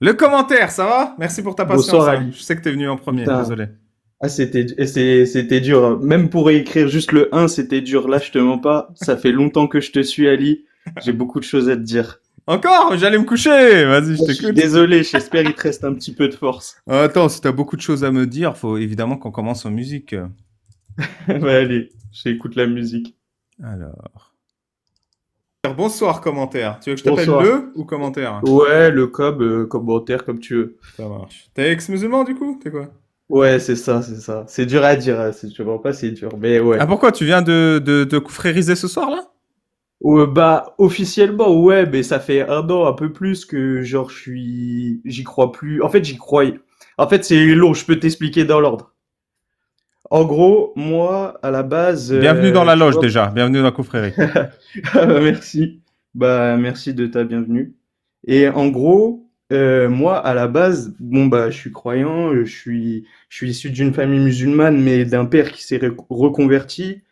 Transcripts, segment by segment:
Le commentaire, ça va? Merci pour ta patience, Bonsoir hein. Ali. Je sais que t'es venu en premier, Putain, désolé. c'était dur, hein. Même pour écrire juste le 1, c'était dur. Là, je te mens pas. Ça fait longtemps que je te suis, Ali. J'ai beaucoup de choses à te dire. Encore? J'allais me coucher! Vas-y, je Je suis t'écoute. désolé, j'espère il te reste un petit peu de force. Attends, si t'as beaucoup de choses à me dire, faut évidemment qu'on commence en musique. Ouais, allez, j'écoute la musique. Alors. Bonsoir, commentaire. Tu veux que je t'appelle Bonsoir. le ou commentaire? Ouais, le cob, commentaire, comme tu veux. Ça marche. T'es ex-musulman du coup? T'es quoi? Ouais, c'est ça, c'est ça. C'est dur à dire, hein, si tu vois pas, c'est dur. Mais Ah ouais. pourquoi? Tu viens de frériser ce soir là? Bah, officiellement, ouais, mais ça fait un an, un peu plus que, genre, j'y crois plus. En fait, j'y croyais. En fait, c'est long, je peux t'expliquer dans l'ordre. En gros, moi, à la base, Bienvenue dans la tu loge vois, déjà, bienvenue dans la confrérie. ah bah, merci. Bah, merci de ta bienvenue. Et en gros, moi, à la base, bon, bah, je suis croyant, je suis issu d'une famille musulmane, mais d'un père qui s'est reconverti.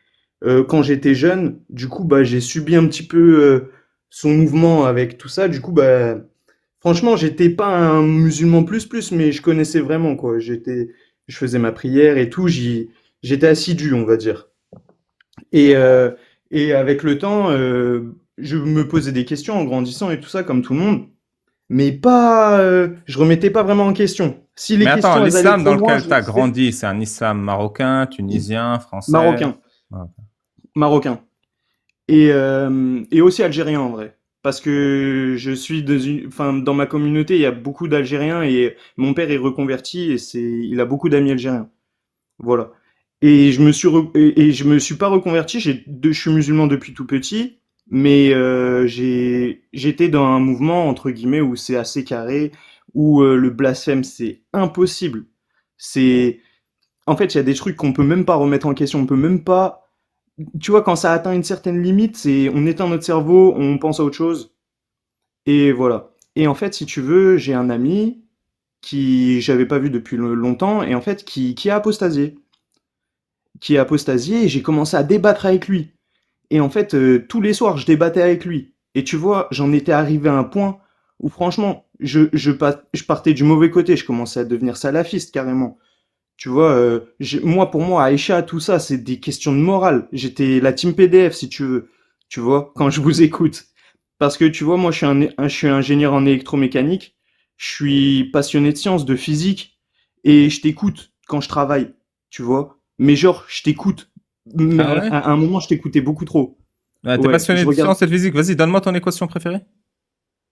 Quand j'étais jeune, du coup, bah, j'ai subi un petit peu, son mouvement avec tout ça. Du coup, bah, franchement, j'étais pas un musulman plus plus, mais je connaissais vraiment, quoi. Je faisais ma prière et tout, j'étais assidu, on va dire. Et, euh, et avec le temps, je me posais des questions en grandissant et tout ça, comme tout le monde, mais pas, je remettais pas vraiment en question. Si les Mais attends, questions, elles allaient l'islam trop dans loin, lequel je les t'as disais. grandi, c'est un islam marocain, tunisien, français? Marocain, Ah. marocain. Et aussi algérien en vrai. Parce que je suis enfin, dans ma communauté, il y a beaucoup d'Algériens et mon père est reconverti et il a beaucoup d'amis algériens. Voilà. Et je me suis pas reconverti. Je suis musulman depuis tout petit, mais j'étais dans un mouvement entre guillemets où c'est assez carré, où le blasphème c'est impossible. C'est, en fait, il y a des trucs qu'on peut même pas remettre en question. On peut même pas. Tu vois, quand ça atteint une certaine limite, c'est on éteint notre cerveau, on pense à autre chose et voilà. Et en fait, si tu veux, j'ai un ami qui j'avais pas vu depuis longtemps et en fait qui a apostasié et j'ai commencé à débattre avec lui. Et en fait, tous les soirs, je débattais avec lui. Et tu vois, j'en étais arrivé à un point où franchement, je partais du mauvais côté. Je commençais à devenir salafiste carrément. Tu vois, moi, pour moi, Aïcha, tout ça, c'est des questions de morale. J'étais la team PDF, si tu veux. Tu vois, quand je vous écoute. Parce que tu vois, moi, je suis ingénieur en électromécanique. Je suis passionné de sciences, de physique. Et je t'écoute quand je travaille. Tu vois. Mais genre, je t'écoute. Mais Ah ouais? à un moment, je t'écoutais beaucoup trop. Ouais, t'es Ouais, passionné je de regarde sciences et de physique. Vas-y, donne-moi ton équation préférée.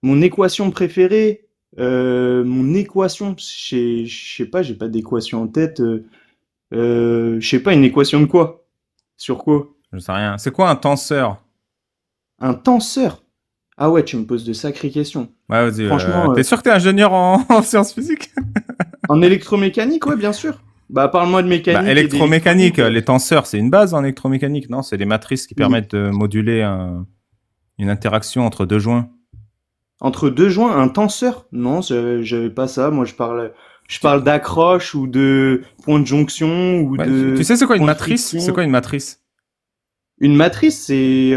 mon équation préférée. Mon équation, je sais pas, j'ai pas d'équation en tête. Je sais pas, une équation de quoi? Sur quoi? Je sais rien. C'est quoi un tenseur? Un tenseur. Ah ouais, tu me poses de sacrées questions. Ouais, vas-y. Franchement, T'es sûr que t'es ingénieur en sciences physiques? en électromécanique, ouais, bien sûr. Bah, parle-moi de Bah, mécanique et électromécanique, d'électronique. les tenseurs, c'est une base en électromécanique, non? C'est les matrices qui Il- permettent de moduler une interaction entre deux joints. Entre deux joints, un tenseur? Non, j'avais pas ça. Moi, je Tu, parle d'accroche ou de point de jonction ou ouais, tu de sais c'est quoi une point de matrice? C'est friction. quoi une matrice? Une matrice, c'est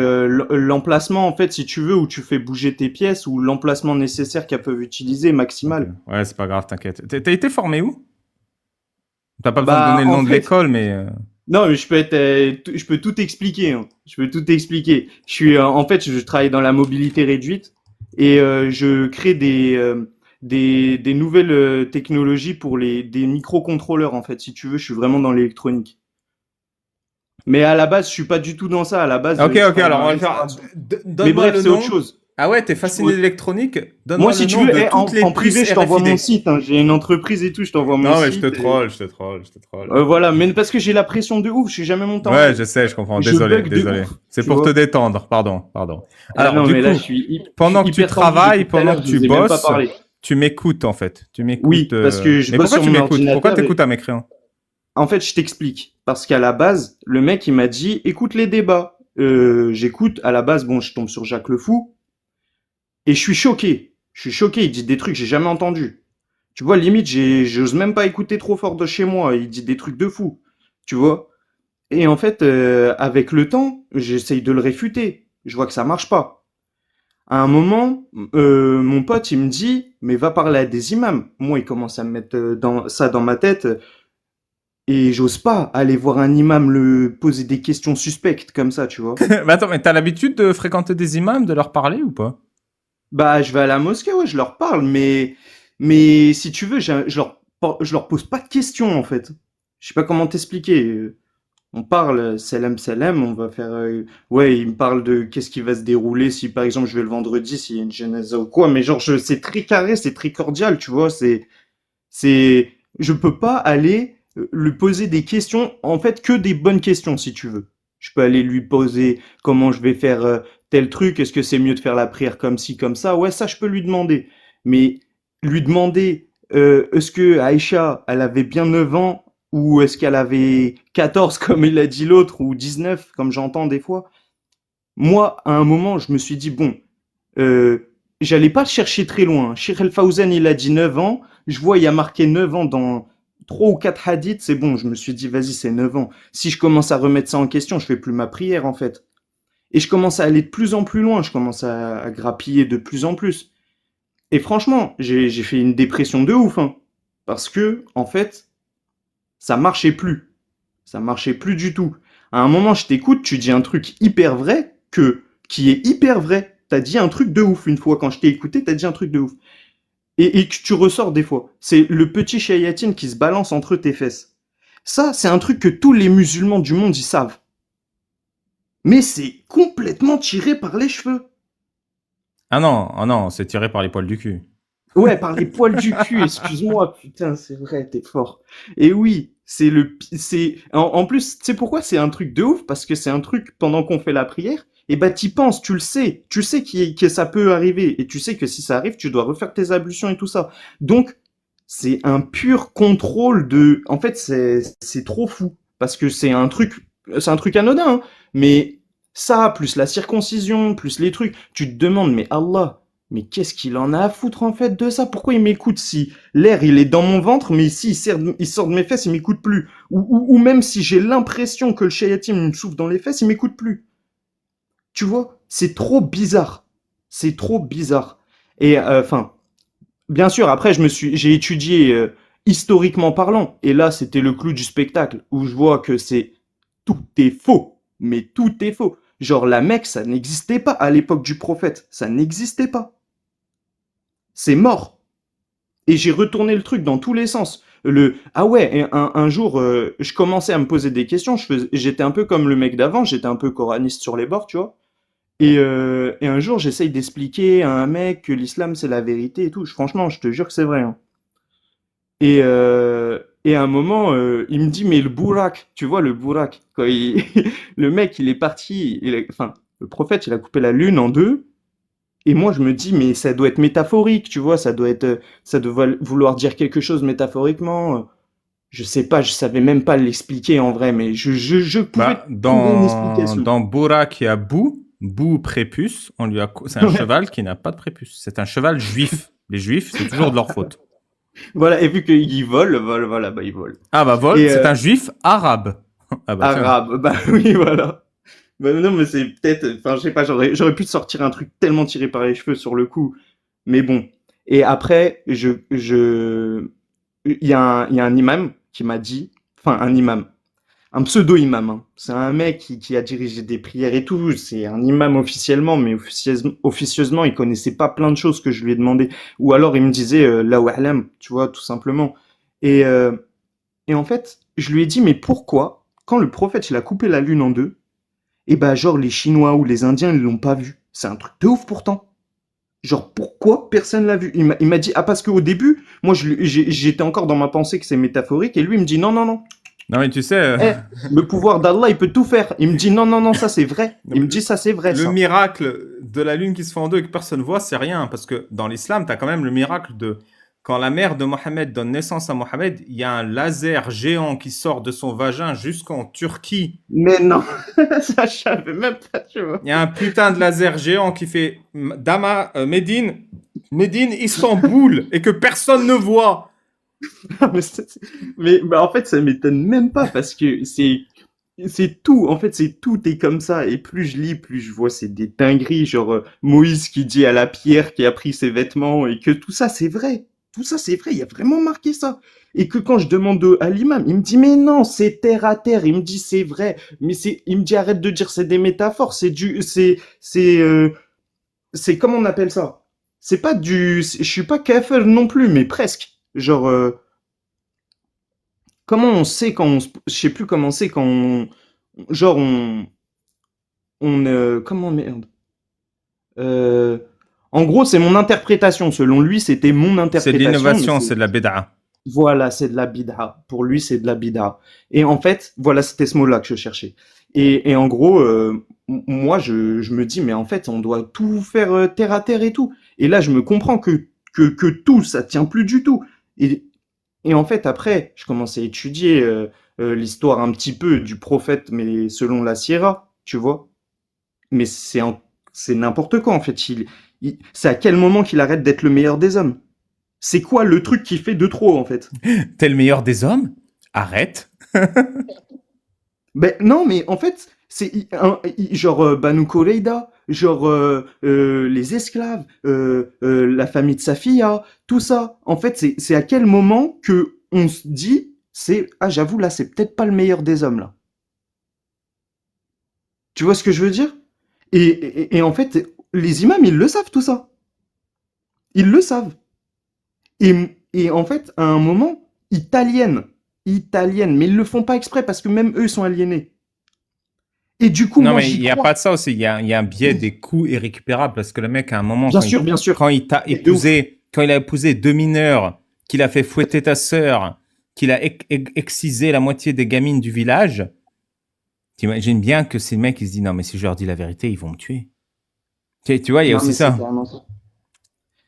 l'emplacement, en fait, si tu veux, où tu fais bouger tes pièces ou l'emplacement nécessaire qu'elles peuvent utiliser Ok. maximal. Ouais, c'est pas grave, t'inquiète. T'as été formé où? T'as pas besoin de Bah, donner le en nom de fait, l'école, mais non, mais je peux tout expliquer, hein. Je peux tout expliquer. En fait, je travaille dans la mobilité réduite et je crée des nouvelles technologies pour des microcontrôleurs, en fait. Si tu veux, je suis vraiment dans l'électronique. Mais à la base, je suis pas du tout dans ça. À la base, ok, je ok, travaille dans alors la on va le faire. restauration. Mais Donne-moi bref, le c'est autre nom. chose. Ah ouais, t'es Je fasciné pourrais- d'électronique? Moi, Donne-moi le si tu nom veux, de toutes les en puces privé, je t'envoie mon RFID. site, hein. J'ai une entreprise et tout, je t'envoie mon Non, mais je te site. troll, je te troll, je te troll. Voilà, mais parce que j'ai la pression de ouf, je suis jamais monté en Ouais, je live. sais, je comprends. Je Désolé, bug de désolé. ouf, C'est tu pour te vois. détendre. Pardon, pardon. Ah Alors, non, du mais là, coup, je suis pendant que tu hyper tendu travailles, depuis tout à pendant l'heure, que je tu vous ai même pas bosses, parlé. tu m'écoutes en fait. Tu m'écoutes. Oui, parce que je Mais bosse pourquoi sur tu mon m'écoutes? Pourquoi ordinateur t'écoutes et à m'écrire? en fait, je t'explique. Parce qu'à la base, le mec, il m'a dit, écoute les débats. J'écoute, à la base, bon, je tombe sur Jacques Le Fou et je suis choqué. Je suis choqué, il dit des trucs que j'ai jamais entendus. Tu vois, limite, j'ose même pas écouter trop fort de chez moi, il dit des trucs de fou. Tu vois? Et en fait, avec le temps, j'essaye de le réfuter. Je vois que ça marche pas. À un moment, mon pote, il me dit, mais va parler à des imams. Moi, il commence à me mettre dans ma tête et j'ose pas aller voir un imam le poser des questions suspectes comme ça, tu vois. Mais attends, mais t'as l'habitude de fréquenter des imams, de leur parler ou pas? Bah, je vais à la mosquée, ouais, je leur parle, mais si tu veux, je leur pose pas de questions, en fait. Je sais pas comment t'expliquer. On parle, salam salam, on va faire, ouais, il me parle de qu'est-ce qui va se dérouler si, par exemple, je vais le vendredi, s'il y a une janaza ou quoi, mais genre, c'est très carré, c'est très cordial, tu vois, je peux pas aller lui poser des questions, en fait, que des bonnes questions, si tu veux. Je peux aller lui poser comment je vais faire tel truc, est-ce que c'est mieux de faire la prière comme ci, comme ça, ouais, ça, je peux lui demander. Mais lui demander, est-ce que Aïcha, elle avait bien 9 ans, ou est-ce qu'elle avait 14, comme il a dit l'autre, ou 19, comme j'entends des fois. Moi, à un moment, je me suis dit, bon, j'allais pas chercher très loin. Sheikh El Fawzan, il a dit 9 ans. Je vois, il y a marqué 9 ans dans 3 ou 4 hadiths. C'est bon, je me suis dit, vas-y, c'est 9 ans. Si je commence à remettre ça en question, je fais plus ma prière, en fait. Et je commence à aller de plus en plus loin. Je commence à grappiller de plus en plus. Et franchement, j'ai fait une dépression de ouf, hein. Parce que, en fait, ça marchait plus. Ça marchait plus du tout. À un moment, je t'écoute, tu dis un truc hyper vrai, qui est hyper vrai. T'as dit un truc de ouf une fois quand je t'ai écouté, t'as dit un truc de ouf. Et que tu ressors des fois. C'est le petit shayatine qui se balance entre tes fesses. Ça, c'est un truc que tous les musulmans du monde, ils savent. Mais c'est complètement tiré par les cheveux. Ah non, c'est tiré par les poils du cul. Ouais, par les poils du cul, excuse-moi, putain, c'est vrai, t'es fort. Et oui, en plus, tu sais pourquoi c'est un truc de ouf? Parce que c'est un truc, pendant qu'on fait la prière, et bah t'y penses, tu sais que ça peut arriver, et tu sais que si ça arrive, tu dois refaire tes ablutions et tout ça. Donc, c'est un pur contrôle en fait, c'est trop fou. Parce que c'est un truc anodin, hein, mais ça, plus la circoncision, plus les trucs, tu te demandes, mais Allah, mais qu'est-ce qu'il en a à foutre en fait de ça? Pourquoi il m'écoute si l'air il est dans mon ventre, mais si il sort de mes fesses, il m'écoute plus? Ou même si j'ai l'impression que le shayatim me souffle dans les fesses, il m'écoute plus. Tu vois? C'est trop bizarre. C'est trop bizarre. Et enfin, bien sûr, après j'ai étudié historiquement parlant, et là c'était le clou du spectacle où je vois que tout est faux, mais tout est faux. Genre la Mecque, ça n'existait pas à l'époque du prophète, ça n'existait pas. C'est mort. Et j'ai retourné le truc dans tous les sens. Ah ouais, et un jour, je commençais à me poser des questions. J'étais un peu comme le mec d'avant, j'étais un peu coraniste sur les bords, tu vois. Et un jour, j'essaye d'expliquer à un mec que l'islam c'est la vérité et tout. Franchement, je te jure que c'est vrai, hein. Et à un moment, il me dit, mais le bourak, tu vois, le bourak, le mec, il est parti, enfin, le prophète, il a coupé la lune en deux. Et moi, je me dis, mais ça doit être métaphorique, tu vois, ça doit vouloir dire quelque chose métaphoriquement. Je sais pas, je savais même pas l'expliquer en vrai, mais je pouvais Bah, trouver une explication. dans Bourak, il y a Bou prépuce. C'est un cheval qui n'a pas de prépuce. C'est un cheval juif. Les juifs, c'est toujours de leur faute. Voilà, et vu qu'il vole, voilà, bah il vole. Ah bah vol, Et c'est un juif arabe. Ah bah tiens. arabe, bah oui, voilà. Bah non, mais c'est peut-être, enfin, je sais pas, j'aurais pu te sortir un truc tellement tiré par les cheveux sur le coup. Mais bon. Et après, il y a un imam qui m'a dit, enfin, un imam, un pseudo-imam, hein. C'est un mec qui a dirigé des prières et tout. C'est un imam officiellement, mais officieusement, il connaissait pas plein de choses que je lui ai demandé. Ou alors, il me disait, la wa'lam, tu vois, tout simplement. Et, euh, et en fait, je lui ai dit, mais pourquoi, quand le prophète, il a coupé la lune en deux, et bah, genre, les Chinois ou les Indiens, ils l'ont pas vu. C'est un truc de ouf pourtant. Genre, pourquoi personne l'a vu? Il m'a dit, ah, parce qu'au début, moi, j'étais encore dans ma pensée que c'est métaphorique, et lui, il me dit, non, non, non. Non mais tu sais, Le pouvoir d'Allah, il peut tout faire. Il me dit, non, non, non, ça, c'est vrai. Il me dit, ça, c'est vrai, le ça. miracle de la lune qui se fait en deux et que personne voit, c'est rien. Parce que dans l'islam, tu as quand même le miracle de... Quand la mère de Mohammed donne naissance à Mohammed, il y a un laser géant qui sort de son vagin jusqu'en Turquie. Mais non, ça, je savais même pas, tu vois. Il y a un putain de laser géant qui fait Médine, Istanbul, et que personne ne voit. Mais en fait, ça m'étonne même pas parce que c'est tout, en fait, c'est tout est comme ça. Et plus je lis, plus je vois, c'est des dingueries. Genre, Moïse qui dit à la pierre qui a pris ses vêtements et que tout ça, c'est vrai. Tout ça, c'est vrai. Il y a vraiment marqué ça. Et que quand je demande à l'imam, il me dit, mais non, c'est terre à terre. Il me dit, c'est vrai. Il me dit, arrête de dire, c'est des métaphores. C'est, comment on appelle ça? C'est pas je suis pas kafir non plus, mais presque. Genre, comment on sait quand je sais plus comment c'est quand genre comment merde. Euh, En gros, c'est mon interprétation. Selon lui, c'était mon C'est de interprétation. l'innovation, c'est de la bid'a. Voilà, c'est de la bid'a. Pour lui, c'est de la bid'a. Et en fait, voilà, c'était ce mot-là que je cherchais. Et en gros, moi, je me dis, mais en fait, on doit tout faire terre à terre et tout. Et là, je me comprends que tout, ça tient plus du tout. Et, et en fait, après, je commence à étudier l'histoire un petit peu du prophète, mais selon la Sierra, tu vois. Mais c'est n'importe quoi, en fait. C'est à quel moment qu'il arrête d'être le meilleur des hommes? C'est quoi le truc qui fait de trop, en fait? T'es le meilleur des hommes? Arrête. Ben non, mais en fait, genre Banu Koreida, genre les esclaves, la famille de Safia, tout ça. En fait, c'est à quel moment que on se dit, ah j'avoue là, c'est peut-être pas le meilleur des hommes là. Tu vois ce que je veux dire? Et en fait, les imams, ils le savent tout ça. Ils le savent. Et en fait, à un moment, italienne, mais ils le font pas exprès parce que même eux sont aliénés. Et du coup, Non, moi, mais il j'y n'y a crois. pas de ça aussi. Il y a un biais des coups irrécupérables parce que le mec, à un moment, Bien sûr. quand il t'a Mais de ouf. épousé, quand il a épousé 2 mineurs, qu'il a fait fouetter ta sœur, qu'il a excisé la moitié des gamines du village, t'imagines bien que ces mecs, ils se disent non, mais si je leur dis la vérité, ils vont me tuer. Tu vois, il y a Non, aussi mais c'est ça. carrément ça.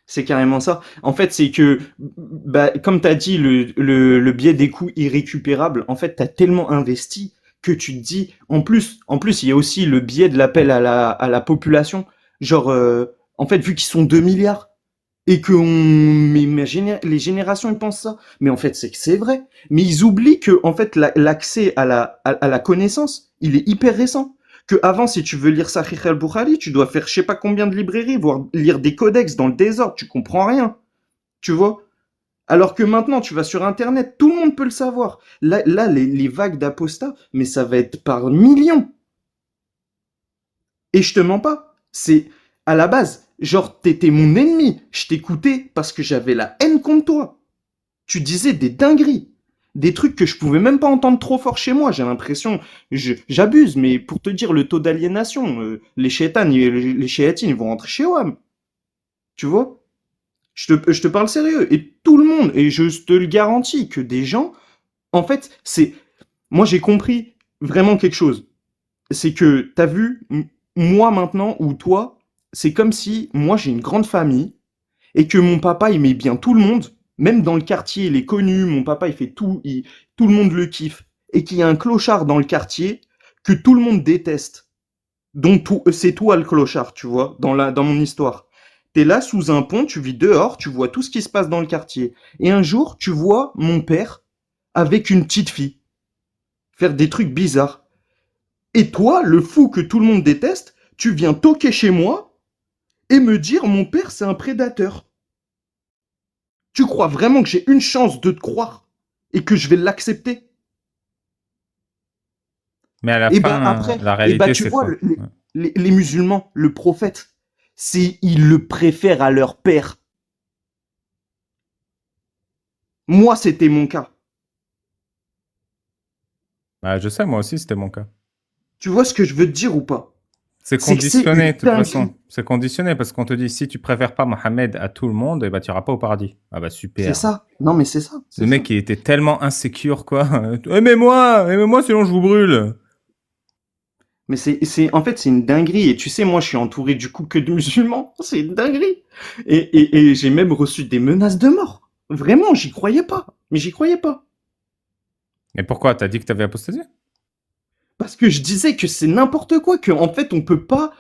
C'est carrément ça. En fait, c'est que, bah, comme tu as dit, le biais des coûts irrécupérables, en fait, tu as tellement investi que tu te dis, en plus, il y a aussi le biais de l'appel à la population. Genre, en fait, vu qu'ils sont 2 milliards et que les générations, ils pensent ça. Mais en fait, c'est que c'est vrai. Mais ils oublient que, en fait, l'accès à la connaissance, il est hyper récent. Que avant, si tu veux lire Sahih al-Bukhari, tu dois faire je sais pas combien de librairies, voire lire des codex dans le désordre, tu comprends rien, tu vois. Alors que maintenant, tu vas sur Internet, tout le monde peut le savoir. Là les vagues d'apostats, mais ça va être par millions. Et je te mens pas, c'est à la base, genre t'étais mon ennemi, je t'écoutais parce que j'avais la haine contre toi. Tu disais des dingueries. Des trucs que je pouvais même pas entendre trop fort chez moi. J'ai l'impression, j'abuse, mais pour te dire le taux d'aliénation, les chétans, les chéatines, ils vont rentrer chez WAM. Tu vois? Je te parle sérieux. Et tout le monde, et je te le garantis, que des gens, en fait, moi j'ai compris vraiment quelque chose. C'est que, t'as vu, moi maintenant, ou toi, c'est comme si, moi j'ai une grande famille, et que mon papa aimait bien tout le monde, même dans le quartier, il est connu, mon papa il fait tout, tout le monde le kiffe, et qu'il y a un clochard dans le quartier que tout le monde déteste. Donc c'est toi le clochard, tu vois, dans mon histoire. T'es là sous un pont, tu vis dehors, tu vois tout ce qui se passe dans le quartier. Et un jour, tu vois mon père avec une petite fille faire des trucs bizarres. Et toi, le fou que tout le monde déteste, tu viens toquer chez moi et me dire mon père c'est un prédateur. Tu crois vraiment que j'ai une chance de te croire et que je vais l'accepter? Mais à la Et ben fin, après, la et ben réalité, tu c'est vois, quoi? Ouais. les musulmans, le prophète, ils le préfèrent à leur père. Moi, c'était mon cas. Bah, je sais, moi aussi, c'était mon cas. Tu vois ce que je veux te dire ou pas? C'est C'est que c'est conditionné, une de toute façon. dinguerie. C'est conditionné parce qu'on te dit si tu préfères pas Mohamed à tout le monde, eh ben, tu iras pas au paradis. Ah bah C'est super. ça. Non, mais c'est ça. Le C'est ça. mec, il était tellement insécure, quoi. Aimez-moi, sinon je vous brûle. Mais en fait, c'est une dinguerie. Et tu sais, moi, je suis entouré du coup que de musulmans. C'est une dinguerie. Et j'ai même reçu des menaces de mort. Vraiment, j'y croyais pas. Mais j'y croyais pas. Mais pourquoi? T'as dit que t'avais apostasié? Parce que je disais que c'est n'importe quoi, que en fait on peut pas,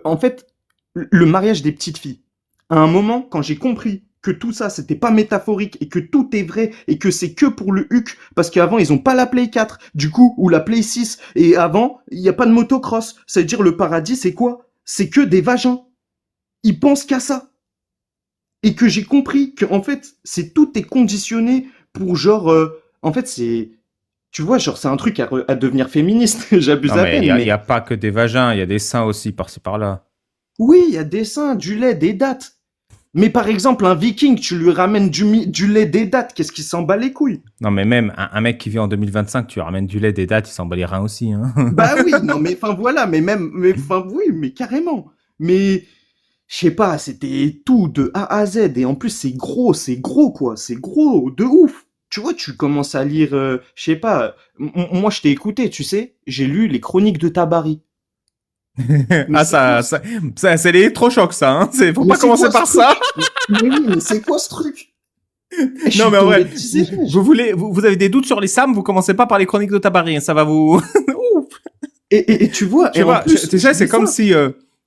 en fait, le mariage des petites filles. À un moment, quand j'ai compris que tout ça, c'était pas métaphorique et que tout est vrai et que c'est que pour le HUC parce qu'avant, ils ont pas la Play 4, du coup, ou la Play 6 et avant, il y a pas de motocross. Ça veut dire le paradis, c'est quoi? C'est que des vagins. Ils pensent qu'à ça. Et que j'ai compris que, en fait, tout est conditionné pour genre, en fait, tu vois, genre, c'est un truc à devenir féministe. J'abuse Non, à mais peine, il mais y a pas que des vagins, il y a des seins aussi par-ci par-là. oui, il y a des seins, du lait, des dattes. Mais par exemple, un viking, tu lui ramènes du lait, des dattes, qu'est-ce qu'il s'en bat les couilles? Non, mais même un mec qui vit en 2025, tu lui ramènes du lait, des dates, il s'en bat les reins aussi. Hein. Bah oui, non, mais enfin voilà, mais enfin oui, mais carrément. Mais je sais pas, c'était tout de A à Z et en plus c'est gros quoi, c'est gros de ouf. Tu vois, tu commences à lire, je sais pas, moi je t'ai écouté, tu sais, j'ai lu les chroniques de Tabari. Mais Ah, c'est quoi c'est l'électrochoc, ça. Hein. Faut mais pas c'est commencer quoi ce par truc? ça. Mais oui, mais c'est quoi ce truc? Et je Non, suis mais en tombé vrai, de 10 étages. vous avez des doutes sur les Sam, vous commencez pas par les chroniques de Tabari. Hein, ça va vous. Ouf. Et tu vois, Je et sais en pas, plus, tu je sais, c'est lis comme ça. si,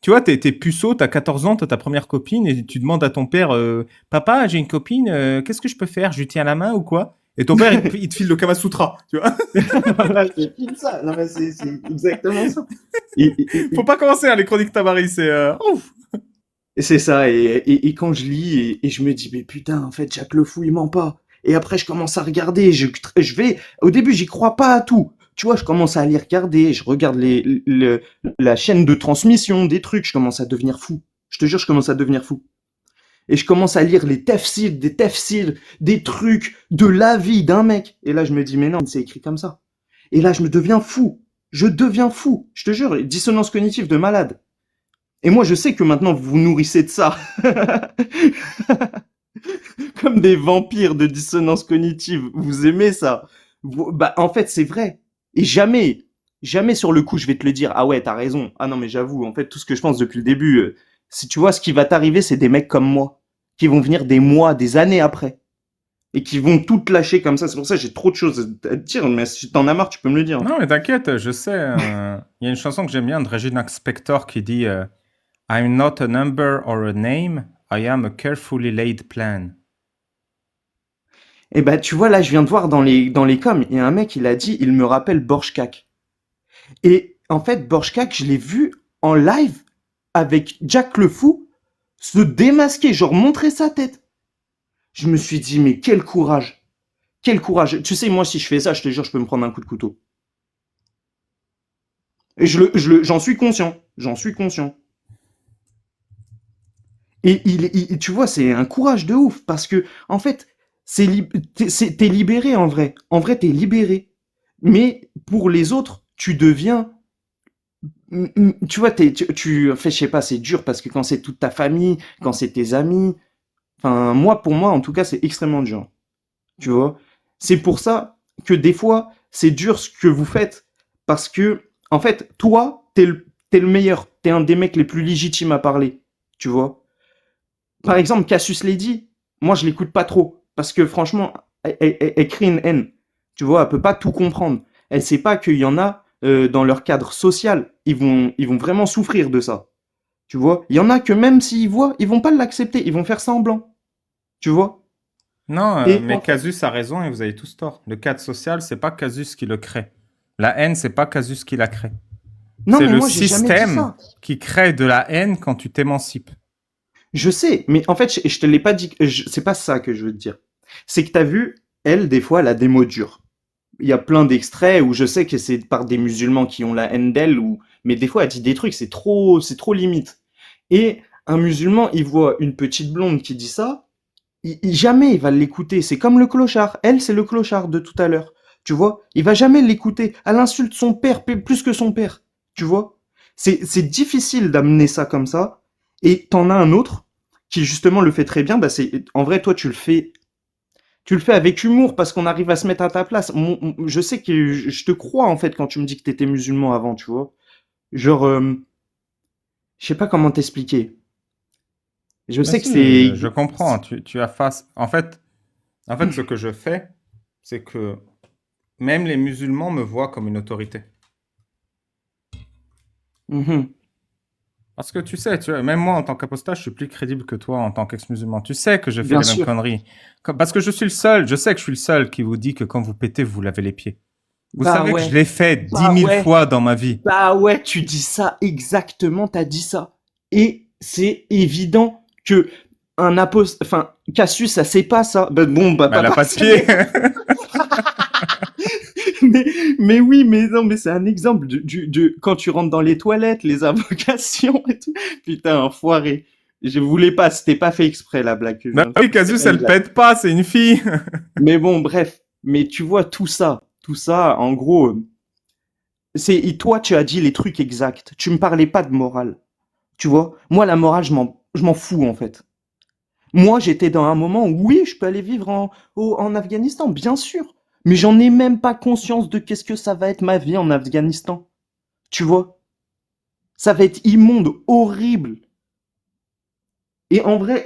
tu vois, t'es puceau, t'as 14 ans, t'as ta première copine, et tu demandes à ton père, papa, j'ai une copine, qu'est-ce que je peux faire? Je lui tiens la main ou quoi? Et ton père, il te file le Kama Sutra, tu vois. Voilà, c'est pile ça. Non, mais c'est exactement ça. Et, et, et, Faut pas commencer, hein, les chroniques Tabari, c'est, ouf. et c'est ça. Et quand je lis, et je me dis, mais putain, en fait, Jacques Le Fou, il ment pas. Et après, je commence à regarder. Je vais. Au début, j'y crois pas à tout. Tu vois, je commence à aller regarder. Je regarde la chaîne de transmission des trucs. Je commence à devenir fou. Je te jure, je commence à devenir fou. Et je commence à lire les tafsirs, des trucs de la vie d'un mec. Et là, je me dis, mais non, c'est écrit comme ça. Et là, je me deviens fou. Je deviens fou. Je te jure, dissonance cognitive de malade. Et moi, je sais que maintenant, vous vous nourrissez de ça. Comme des vampires de dissonance cognitive. Vous aimez ça. Bah, en fait, c'est vrai. Et jamais sur le coup, je vais te le dire. Ah ouais, t'as raison. Ah non, mais j'avoue, en fait, tout ce que je pense depuis le début, si tu vois, ce qui va t'arriver, c'est des mecs comme moi, qui vont venir des mois, des années après, et qui vont tout te lâcher comme ça. C'est pour ça que j'ai trop de choses à te dire, mais si t'en as marre, tu peux me le dire. Non, mais t'inquiète, je sais. Il y a une chanson que j'aime bien de Regina Spektor qui dit I'm not a number or a name, I am a carefully laid plan. Et bah, tu vois, là, je viens de voir dans les coms, il y a un mec, il a dit, il me rappelle Borchkak. Et en fait, Borchkak, je l'ai vu en live avec Jack le Fou se démasquer, genre montrer sa tête. Je me suis dit, mais quel courage. Quel courage. Tu sais, moi, si je fais ça, je te jure, je peux me prendre un coup de couteau. Et j'en suis conscient. J'en suis conscient. Et tu vois, c'est un courage de ouf parce que, en fait, t'es libéré en vrai. En vrai, t'es libéré. Mais pour les autres, tu deviens, tu vois, en fait, je sais pas, c'est dur parce que quand c'est toute ta famille, quand c'est tes amis, enfin, pour moi, en tout cas, c'est extrêmement dur. Tu vois? C'est pour ça que des fois, c'est dur ce que vous faites parce que, en fait, toi, t'es le meilleur. T'es un des mecs les plus légitimes à parler. Tu vois? Par exemple, Cassius Lady, moi je l'écoute pas trop parce que franchement, elle crée une haine. Tu vois, elle peut pas tout comprendre. Elle sait pas qu'il y en a dans leur cadre social, ils vont vraiment souffrir de ça. Tu vois, il y en a que même s'ils voient, ils vont pas l'accepter, ils vont faire semblant. Tu vois. Non, Et mais Casus a raison et vous avez tous tort. Le cadre social, c'est pas Casus qui le crée. La haine, c'est pas Casus qui la crée. non, C'est mais le moi j'ai jamais dit système ça. qui crée de la haine quand tu t'émancipes. Je sais, mais en fait, je te l'ai pas dit. C'est pas ça que je veux te dire. C'est que t'as vu, elle, des fois, elle a des mots durs. Il y a plein d'extraits où je sais que c'est par des musulmans qui ont la haine d'elle, mais des fois elle dit des trucs, c'est trop limite. Et un musulman, il voit une petite blonde qui dit ça, jamais il va l'écouter. C'est comme le clochard. Elle, c'est le clochard de tout à l'heure. Tu vois? Il va jamais l'écouter. Elle insulte son père plus que son père. Tu vois? C'est difficile d'amener ça comme ça. Et t'en as un autre qui justement le fait très bien. Bah en vrai, toi, tu le fais avec humour parce qu'on arrive à se mettre à ta place. Je sais que je te crois en fait quand tu me dis que t'étais musulman avant, tu vois. Genre, je sais pas comment t'expliquer. Je Mais sais que si, c'est... je comprends. Tu as face. En fait, ce que je fais, c'est que même les musulmans me voient comme une autorité. Mhm. Parce que tu sais, même moi en tant qu'apostat, je suis plus crédible que toi en tant qu'ex-musulman. Tu sais que je fais Bien les mêmes sûr. conneries. Parce que je suis le seul, je sais que je suis le seul qui vous dit que quand vous pétez, vous lavez les pieds. Vous Bah savez que je ouais, l'ai fait 10 bah 000 ouais, fois dans ma vie. bah ouais, tu dis ça exactement, t'as dit ça. Et c'est évident que enfin, Cassius, ça sait pas ça. Bah bon, bah Mais pas elle a pas de pied. personnel. Mais, mais oui, mais non, mais c'est un exemple quand tu rentres dans les toilettes, les invocations et tout. Putain, enfoiré. Je voulais pas, c'était pas fait exprès la blague que je Bah viens de oui, faire. C'était Casus, pas une elle blague. pète pas, c'est une fille. Mais bon, bref. Mais tu vois, tout ça, en gros, et toi, tu as dit les trucs exacts. Tu me parlais pas de morale. Tu vois? Moi, la morale, je m'en fous, en fait. Moi, j'étais dans un moment où, oui, je peux aller vivre en Afghanistan, bien sûr. Mais j'en ai même pas conscience de qu'est-ce que ça va être ma vie en Afghanistan. Tu vois? Ça va être immonde, horrible. Et en vrai,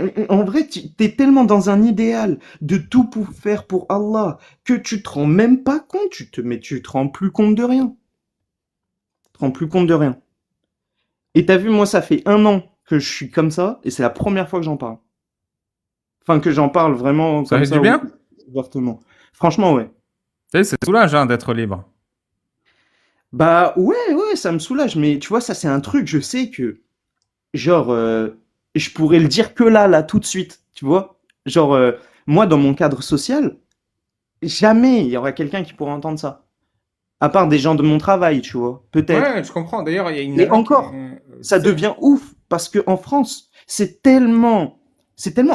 t'es tellement dans un idéal de tout pour faire pour Allah que tu te rends même pas compte. Mais tu te rends plus compte de rien. Tu te rends plus compte de rien. Et t'as vu, moi, ça fait 1 an que je suis comme ça, et c'est la première fois que j'en parle. Enfin, que j'en parle vraiment Ça comme fait du ça, bien. ouvertement. Franchement, ouais. Tu sais, c'est soulageant d'être libre. Bah ouais, ouais, ça me soulage, mais tu vois, ça c'est un truc, je sais que, genre, je pourrais le dire que là, tout de suite, tu vois. Genre, moi, dans mon cadre social, jamais il y aura quelqu'un qui pourra entendre ça. À part des gens de mon travail, tu vois, peut-être. Ouais, je comprends. D'ailleurs, il y a une Et nana qui... encore, tu ça sais, devient ouf, parce que en France, c'est tellement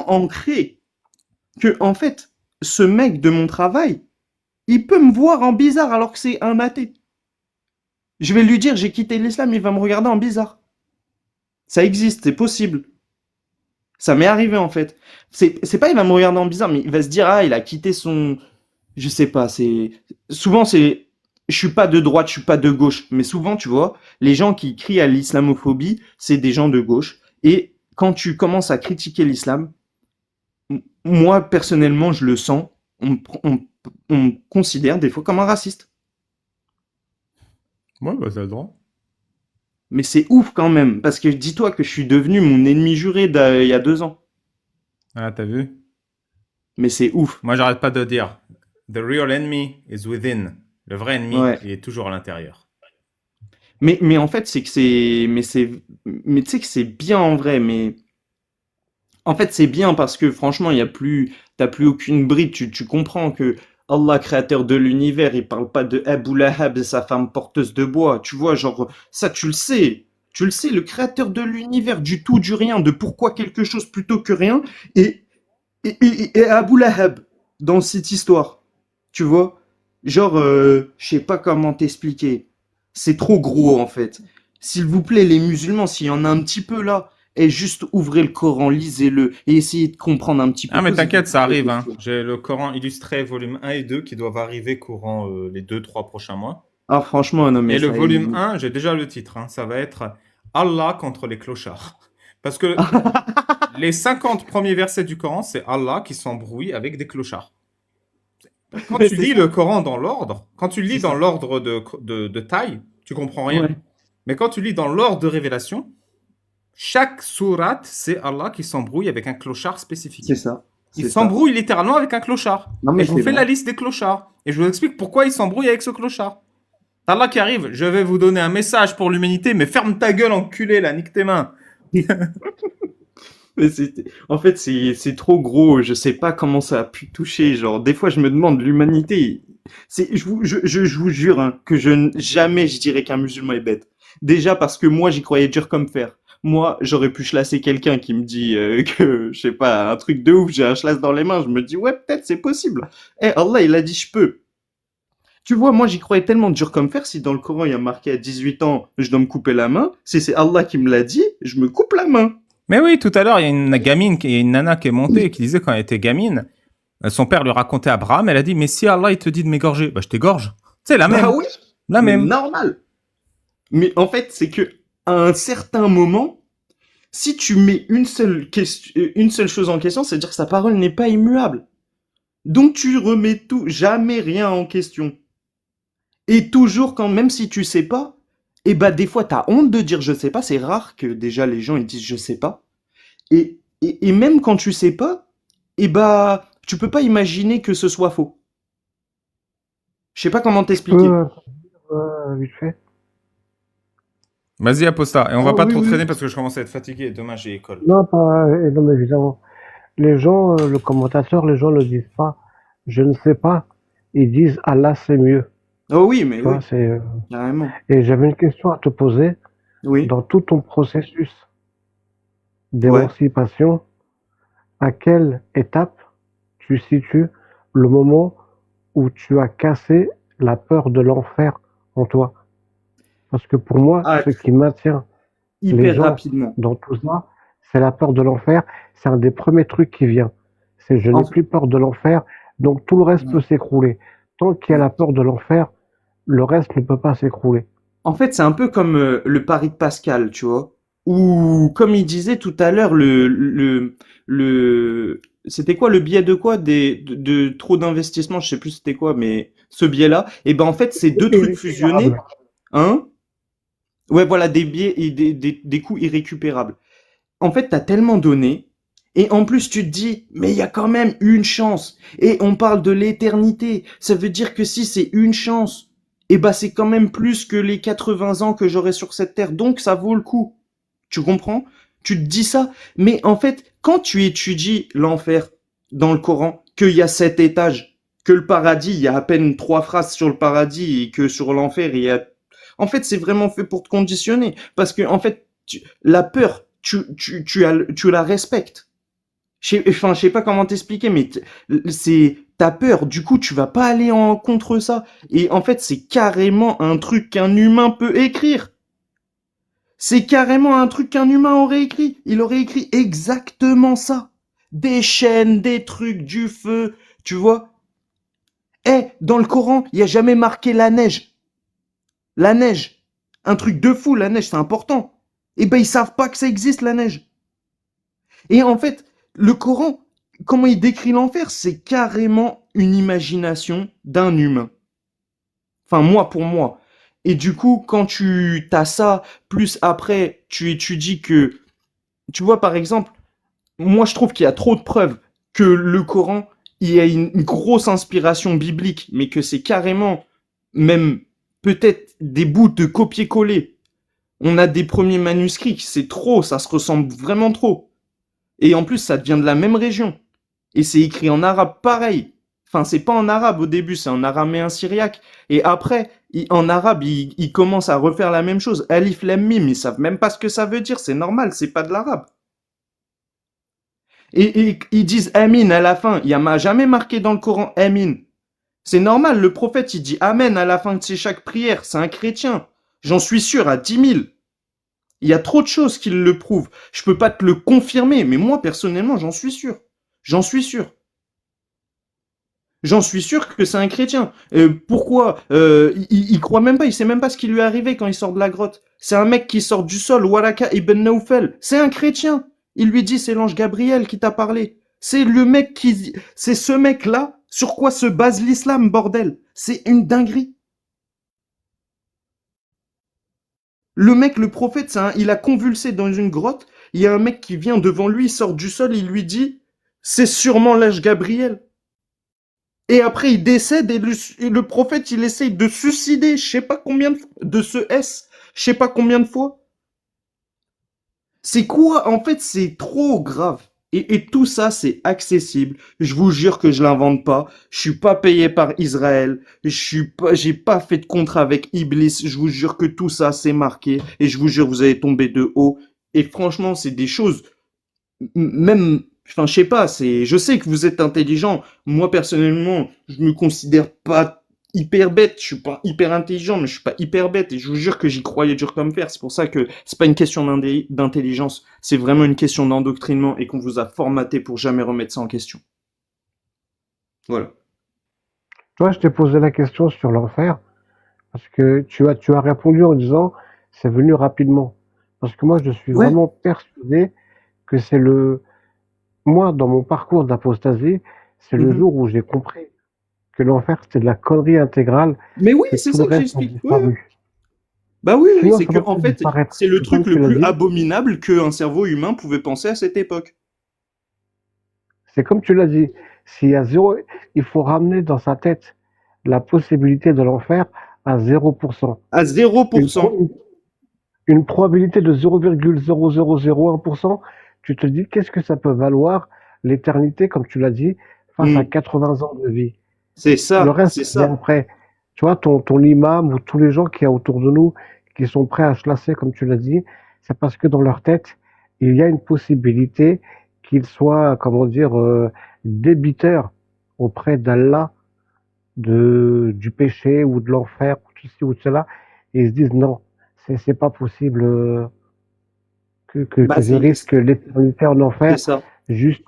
ancré que, en fait, ce mec de mon travail, il peut me voir en bizarre alors que c'est un athée. Je vais lui dire, j'ai quitté l'islam, il va me regarder en bizarre. Ça existe, c'est possible. Ça m'est arrivé en fait. C'est pas il va me regarder en bizarre, mais il va se dire ah il a quitté son, je sais pas. Je suis pas de droite, je suis pas de gauche, mais souvent tu vois, les gens qui crient à l'islamophobie, c'est des gens de gauche. Et quand tu commences à critiquer l'islam, moi personnellement je le sens, on me considère des fois comme un raciste. ouais, bah, t'as le droit. Mais c'est ouf quand même, parce que dis-toi que je suis devenu mon ennemi juré il y a 2 ans. Ah, t'as vu? Mais c'est ouf. Moi, j'arrête pas de dire. The real enemy is within. Le vrai ennemi, Ouais. il est toujours à l'intérieur. Mais en fait, mais tu sais que c'est bien en vrai, mais en fait, c'est bien parce que franchement, t'as plus aucune bride. Tu comprends que Allah, créateur de l'univers, il parle pas de Abu Lahab et sa femme porteuse de bois. Tu vois, genre, ça, tu le sais. Tu le sais, le créateur de l'univers, du tout, du rien, de pourquoi quelque chose plutôt que rien, et, et Abu Lahab dans cette histoire. Tu vois? Genre, je sais pas comment t'expliquer. C'est trop gros, en fait. S'il vous plaît, les musulmans, s'il y en a un petit peu là, et juste ouvrez le Coran, lisez-le, et essayez de comprendre un petit peu, Ah, mais posez-vous t'inquiète, ça des arrive, hein. questions. J'ai le Coran illustré volume 1 et 2 qui doivent arriver courant les 2, 3 prochains mois. Ah, franchement, non, mais Et le ça, volume 1, j'ai déjà le titre, hein. Ça va être Allah contre les clochards. Parce que les 50 premiers versets du Coran, c'est Allah qui s'embrouille avec des clochards. Quand mais tu c'est lis ça, le Coran dans l'ordre, quand tu le c'est lis dans ça. l'ordre de taille, tu comprends rien. Ouais, Mais quand tu lis dans l'ordre de révélation, chaque sourate, c'est Allah qui s'embrouille avec un clochard c'est spécifique. ça, Il c'est ça. s'embrouille littéralement avec un clochard. Non, Et mais je vous c'est fais vrai. la liste des clochards. Et je vous explique pourquoi il s'embrouille avec ce clochard. C'est Allah qui arrive, je vais vous donner un message pour l'humanité, mais ferme ta gueule, enculé, là, nique tes mains. Mais en fait, c'est trop gros. Je sais pas comment ça a pu toucher. Genre, des fois, je me demande l'humanité. Je vous jure hein, que jamais je dirais qu'un musulman est bête. Déjà parce que moi, j'y croyais dur comme fer. Moi, j'aurais pu chlasser quelqu'un qui me dit que, je sais pas, un truc de ouf, j'ai un chlasse dans les mains. Je me dis, ouais, peut-être c'est possible. Eh, Allah, il a dit, je peux. Tu vois, moi, j'y croyais tellement dur comme fer. Si dans le Coran, il y a marqué à 18 ans, je dois me couper la main. Si c'est Allah qui me l'a dit, je me coupe la main. Mais oui, tout à l'heure, il y a une gamine, il y a une nana qui est montée et qui disait quand elle était gamine, son père lui racontait Abraham, elle a dit, mais si Allah, il te dit de m'égorger, bah je t'égorge. C'est la Bah même. oui, La mais même. normal. Mais en fait, c'est que à un certain moment, si tu mets une seule chose en question, c'est-à-dire que sa parole n'est pas immuable. Donc tu remets jamais rien en question. Et toujours quand même si tu sais pas, Et bah des fois t'as honte de dire je sais pas, c'est rare que déjà les gens ils disent je sais pas. Et même quand tu sais pas, et bah tu peux pas imaginer que ce soit faux. Je sais pas comment Je peux t'expliquer. vite fait. Vas-y, Aposta. Et on va Oh pas oui, trop oui. traîner parce que je commence à être fatigué. Demain, j'ai école. Non, pas, non, mais évidemment. Les gens, le commentateur, les gens ne disent pas je ne sais pas. Ils disent Allah c'est mieux. Oh oui, mais Tu vois, oui, c'est. carrément. Et j'avais une question à te poser. Oui, Dans tout ton processus ouais. d'émancipation, à quelle étape tu situes le moment où tu as cassé la peur de l'enfer en toi? Parce que pour moi, Ah, ce qui maintient les hyper gens rapidement. dans tout ça, c'est la peur de l'enfer. C'est un des premiers trucs qui vient. C'est je n'ai En, plus peur de l'enfer, donc tout le reste peut ouais, s'écrouler. Tant qu'il y a ouais. la peur de l'enfer, le reste ne peut pas s'écrouler. En fait, c'est un peu comme le pari de Pascal, tu vois. Ou comme il disait tout à l'heure, c'était quoi le biais de quoi de trop d'investissement, je sais plus c'était quoi, mais ce biais-là, et ben en fait, c'est deux trucs fusionnés, Irrécupérable. hein? Ouais, voilà, des biais et des coûts irrécupérables. En fait, t'as tellement donné, et en plus tu te dis, mais il y a quand même une chance. Et on parle de l'éternité. Ça veut dire que si c'est une chance, eh ben c'est quand même plus que les 80 ans que j'aurai sur cette terre. Donc ça vaut le coup. Tu comprends? Tu te dis ça. Mais en fait, quand tu étudies l'enfer dans le Coran, qu'il y a 7 étages, que le paradis, il y a à peine 3 phrases sur le paradis et que sur l'enfer, il y a... En fait, c'est vraiment fait pour te conditionner. Parce que, en fait, la peur, tu la respectes. Enfin, je sais pas comment t'expliquer, mais c'est ta peur. Du coup, tu vas pas aller en contre ça. Et en fait, c'est carrément un truc qu'un humain peut écrire. C'est carrément un truc qu'un humain aurait écrit. Il aurait écrit exactement ça. Des chaînes, des trucs, du feu, tu vois. Dans le Coran, il y a jamais marqué la neige. La neige. Un truc de fou, la neige, c'est important. Eh ben, ils savent pas que ça existe, la neige. Et en fait, le Coran, comment il décrit l'enfer, c'est carrément une imagination d'un humain. Enfin, moi pour moi. Et du coup, quand tu as ça, plus après, tu étudies que, tu vois, par exemple, moi je trouve qu'il y a trop de preuves que le Coran, il y a une grosse inspiration biblique, mais que c'est carrément, même peut-être des bouts de copier-coller. On a des premiers manuscrits, c'est trop, ça se ressemble vraiment trop. Et en plus, ça devient de la même région. Et c'est écrit en arabe pareil. Enfin, c'est pas en arabe au début, c'est en araméen syriaque. Et après, en arabe, ils commencent à refaire la même chose. Alif, lam, mim, ils savent même pas ce que ça veut dire, c'est normal, c'est pas de l'arabe. Et ils disent Amin à la fin. Il y a jamais marqué dans le Coran Amin. C'est normal, le prophète, il dit Amen à la fin de chaque prière. C'est un chrétien. J'en suis sûr à 10 000. Il y a trop de choses qui le prouvent. Je peux pas te le confirmer, mais moi, personnellement, j'en suis sûr. J'en suis sûr. J'en suis sûr que c'est un chrétien. Pourquoi il croit même pas, il sait même pas ce qui lui est arrivé quand il sort de la grotte. C'est un mec qui sort du sol, Waraka ibn Naufel. C'est un chrétien. Il lui dit, c'est l'ange Gabriel qui t'a parlé. C'est le mec qui... C'est ce mec-là sur quoi se base l'islam, bordel. C'est une dinguerie. Le mec, le prophète, il a convulsé dans une grotte. Il y a un mec qui vient devant lui, il sort du sol, il lui dit, c'est sûrement l'ange Gabriel. Et après, il décède et le prophète, il essaye de suicider, je sais pas combien de fois, de ce S, je sais pas combien de fois. C'est quoi? En fait, c'est trop grave. Et tout ça, c'est accessible. Je vous jure que je l'invente pas. Je suis pas payé par Israël. J'ai pas fait de contrat avec Iblis. Je vous jure que tout ça, c'est marqué. Et je vous jure, vous allez tomber de haut. Et franchement, c'est des choses même, enfin, je sais pas, je sais que vous êtes intelligent. Moi, personnellement, je me considère pas hyper bête. Je suis pas hyper intelligent, mais je suis pas hyper bête. Et je vous jure que j'y croyais dur comme fer. C'est pour ça que c'est pas une question d'intelligence. C'est vraiment une question d'endoctrinement et qu'on vous a formaté pour jamais remettre ça en question. Voilà. Toi, je t'ai posé la question sur l'enfer parce que tu as répondu en disant c'est venu rapidement. Parce que moi, je suis Ouais. vraiment persuadé que moi, dans mon parcours d'apostasie, c'est le jour où j'ai compris que l'enfer, c'était de la connerie intégrale Mais oui, et c'est tout ça le que reste a j'explique. Ouais. disparu. Bah oui, Sinon, c'est ça que, peut en plus fait, disparaître. c'est le Et comme truc le tu l'as plus dit, abominable qu'un cerveau humain pouvait penser à cette époque. c'est comme tu l'as dit, s'il y a zéro, il faut ramener dans sa tête la possibilité de l'enfer à 0%. À Une, 0%. une probabilité de 0,0001%, tu te dis qu'est-ce que ça peut valoir l'éternité, comme tu l'as dit, face à Hmm. 80 ans de vie. C'est Le ça, reste c'est vient ça. après. Tu vois, ton imam ou tous les gens qui y a autour de nous, qui sont prêts à se lasser, comme tu l'as dit, c'est parce que dans leur tête, il y a une possibilité qu'ils soient, comment dire, débiteurs auprès d'Allah du péché ou de l'enfer, ou de ceci ou de cela, et ils se disent non, c'est pas possible Bah, que je risque l'éternité en c'est enfer ça. juste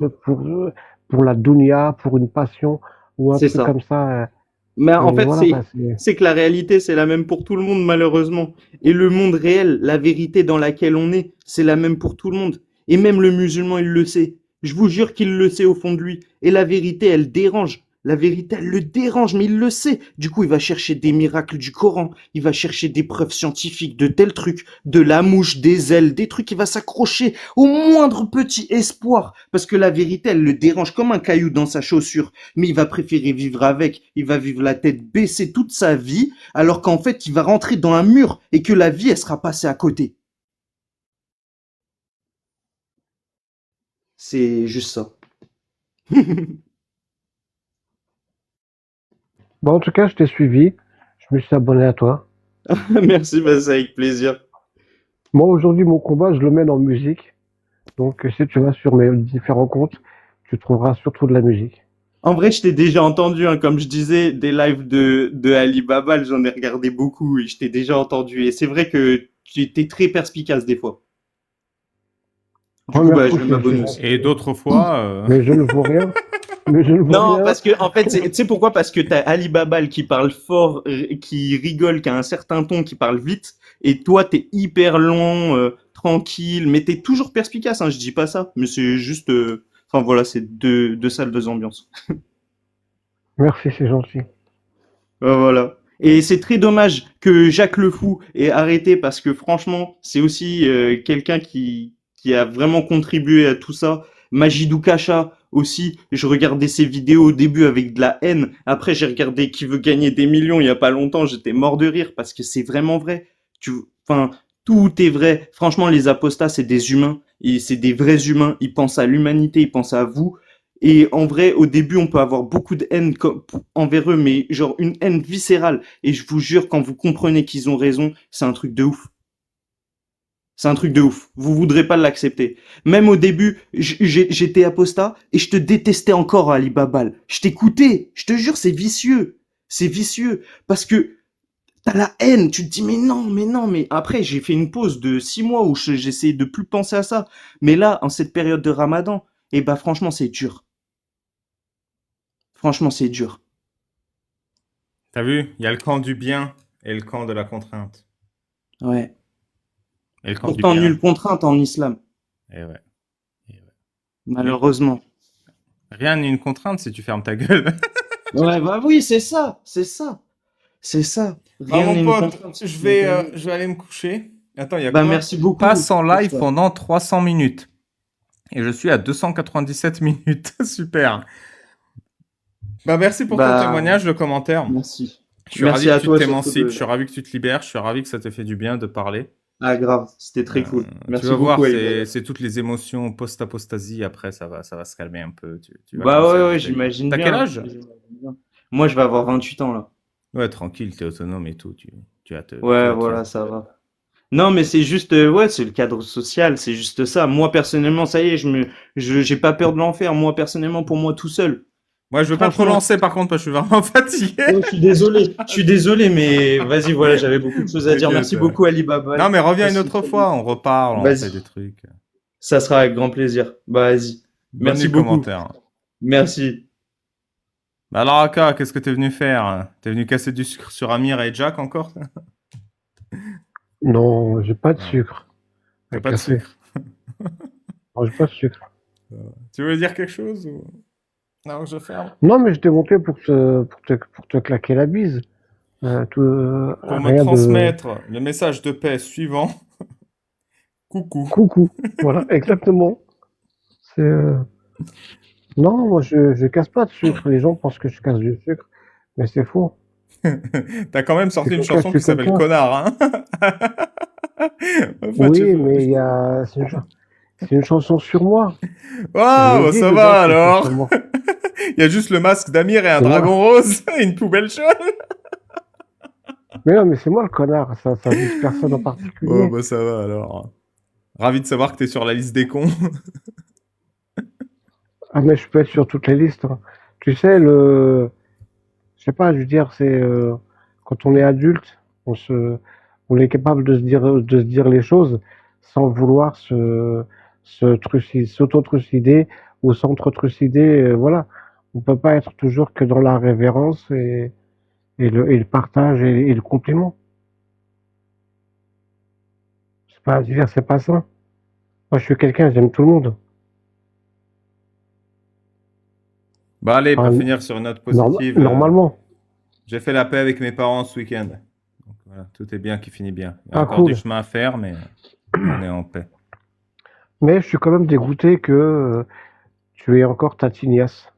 pour la dunya, pour une passion ou un C'est truc ça. comme ça. Mais en Et fait, voilà, bah, c'est. c'est que la réalité, c'est la même pour tout le monde, malheureusement. Et le monde réel, la vérité dans laquelle on est, c'est la même pour tout le monde. Et même le musulman, il le sait. Je vous jure qu'il le sait au fond de lui. Et la vérité, elle dérange. La vérité, elle le dérange, mais il le sait. Du coup, il va chercher des miracles du Coran. Il va chercher des preuves scientifiques de tels trucs, de la mouche, des ailes, des trucs. Il va s'accrocher au moindre petit espoir. Parce que la vérité, elle le dérange comme un caillou dans sa chaussure, mais il va préférer vivre avec, il va vivre la tête baissée toute sa vie, alors qu'en fait, il va rentrer dans un mur et que la vie, elle sera passée à côté. C'est juste ça. Bon, en tout cas, je t'ai suivi. Je me suis abonné à toi. Merci, bah, c'est avec plaisir. Moi, aujourd'hui, mon combat, je le mène en musique. Donc, si tu vas sur mes différents comptes, tu trouveras surtout de la musique. En vrai, je t'ai déjà entendu, hein, comme je disais, des lives de Ali Baba, j'en ai regardé beaucoup et je t'ai déjà entendu. Et c'est vrai que tu étais très perspicace des fois. Du Oh, coup, bah, merci, je vais c'est m'abonner aussi. Et gentil. d'autres fois, Mais je ne vaux rien. Mais je ne vaux Non, rien. parce que en fait, tu sais pourquoi? Parce que t'as Ali Babal qui parle fort, qui rigole, qui a un certain ton, qui parle vite, et toi t'es hyper long, tranquille, mais t'es toujours perspicace. Hein, je dis pas ça, mais c'est juste, enfin voilà, c'est deux salles, deux ambiances. Merci, c'est gentil. Voilà. Et c'est très dommage que Jacques Le Fou ait arrêté parce que franchement, c'est aussi quelqu'un qui a vraiment contribué à tout ça. Majidou Kacha aussi, je regardais ses vidéos au début avec de la haine. Après, j'ai regardé Qui veut gagner des millions il y a pas longtemps, j'étais mort de rire parce que c'est vraiment vrai. Enfin, tout est vrai. Franchement, les apostats, c'est des humains. Et c'est des vrais humains. Ils pensent à l'humanité, ils pensent à vous. Et en vrai, au début, on peut avoir beaucoup de haine envers eux, mais genre une haine viscérale. Et je vous jure, quand vous comprenez qu'ils ont raison, c'est un truc de ouf. C'est un truc de ouf. Vous voudrez pas l'accepter. Même au début, j'étais apostat et je te détestais encore, Ali Babal. Je t'écoutais. Je te jure, c'est vicieux. C'est vicieux. Parce que t'as la haine. Tu te dis, mais non, mais non, mais après, j'ai fait une pause de 6 mois où j'essayais de plus penser à ça. Mais là, en cette période de Ramadan, eh ben, franchement, c'est dur. Franchement, c'est dur. t'as vu, il y a le camp du bien et le camp de la contrainte. Ouais. Et le camp du Pourtant, bien, nulle contrainte en islam, et ouais. Et ouais. malheureusement. Rien n'est une contrainte si tu fermes ta gueule. Ouais, bah oui, c'est ça, c'est ça, c'est ça. Bah, Rien mon n'est une pote, contrainte. je vais aller me coucher. Attends, il y a Bah quoi? merci beaucoup. Passe en pour live ça. pendant 300 minutes. Et je suis à 297 minutes. Super. Bah, merci pour ton Bah témoignage, le commentaire. merci. Je suis ravi Merci que à tu toi surtout t'émancipes, de. je suis ravi que tu te libères, je suis ravi que ça t'ait fait du bien de parler. Ah grave, c'était très cool. Tu Merci vas voir, beaucoup, Ali. c'est toutes les émotions post-apostasie. Après, ça va se calmer un peu. Tu vas Bah commencer à ouais, vivre ouais, ta vie. j'imagine T'as quel bien. âge? J'imagine bien. Moi, je vais avoir 28 ans là. Ouais, tranquille, t'es autonome et tout. Tu Ouais, vas te faire. voilà, ça va. Non, mais c'est juste, ouais, c'est le cadre social, c'est juste ça. Moi, personnellement, ça y est, j'ai pas peur de l'enfer. Moi, personnellement, pour moi, tout seul. Moi, je veux pas te Franchement, relancer par contre, parce que je suis vraiment fatigué. oh, je suis désolé, mais vas-y, voilà, j'avais beaucoup de choses à dire. T'inquiète. Merci beaucoup, Ali Baba. Non, mais reviens une Passe autre très fois, bonne- on reparle, on fait Vas-y, des trucs. ça sera avec grand plaisir. Bah, vas-y. Bonne Merci nuit, beaucoup. commentaire. Merci. Bah alors, Aka, qu'est-ce que t'es venu faire? T'es venu casser du sucre sur Amir et Jack encore? Non, j'ai pas de Non, sucre t'as à pas de casser. sucre. Non, j'ai pas de sucre. Tu veux dire quelque chose ou... Non, je ferme. Non, mais je t'ai monté pour te claquer la bise. Pour me Rien de transmettre le message de paix suivant. Coucou. coucou. Voilà, exactement. C'est non, moi je casse pas de sucre. Les gens pensent que je casse du sucre, mais c'est faux. T'as quand même Je suis sorti une quelqu'un, je chanson suis qui s'appelle quelqu'un. Connard, hein? Enfin, Oui, mais il y a c'est une chanson sur moi. Je Ah, le bah dis ça dedans, va c'est une chanson alors. sur moi. Il y a juste le masque d'Amir et un C'est moi. dragon rose et une poubelle chaude. Mais non, mais c'est moi le connard. Ça vise personne en Bon, particulier. bah ça va alors. Ravi de savoir que t'es sur la liste des cons. Ah, mais je peux être sur toutes les listes, hein. Tu sais, je sais pas, je veux dire, c'est quand on est adulte, on est capable de se dire les choses sans vouloir s'auto-trucider ou s'entre-trucider. Voilà, on peut pas être toujours que dans la révérence et le partage et le compliment. C'est pas ça. Moi, je suis quelqu'un, j'aime tout le monde. Bah allez, pour Enfin, finir sur une note positive, normalement. j'ai fait la paix avec mes parents ce week-end. Donc voilà, tout est bien qui finit bien. Il y a Ah, encore du cool. chemin à faire, mais on est en paix. Mais je suis quand même dégoûté que tu aies encore ta tignasse.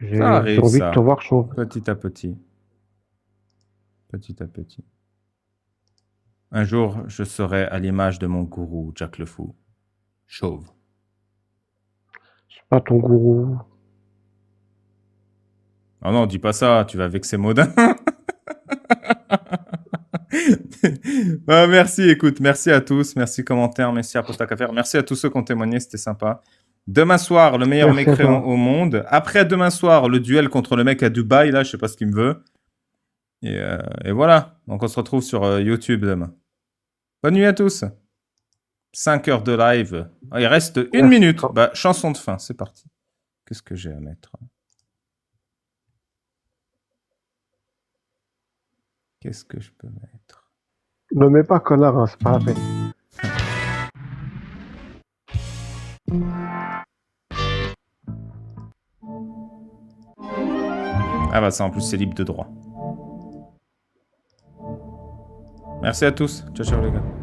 Ça J'ai arrive, envie de te ça. voir chauve. Petit à petit. Petit à petit. Un jour, je serai à l'image de mon gourou, Jack le Fou. Chauve. C'est pas ton gourou. Oh non, dis pas ça, tu vas vexer Maudin. Ah, merci, écoute, merci à tous, merci commentaires, merci à Posta Café, merci à tous ceux qui ont témoigné, c'était sympa. Demain soir, le meilleur Merci à mécréant toi. au monde. Après demain soir, le duel contre le mec à Dubaï, là, je sais pas ce qu'il me veut. Et voilà, donc on se retrouve sur YouTube demain. Bonne nuit à tous. 5 heures de live. Ah, il reste une Merci. minute. Bah, chanson de fin, c'est parti. Qu'est-ce que j'ai à mettre? Qu'est-ce que je peux mettre? Ne mets pas connard, hein, c'est pas la peine. Ah bah ça en plus c'est libre de droit. Merci à tous. Ciao ciao les gars.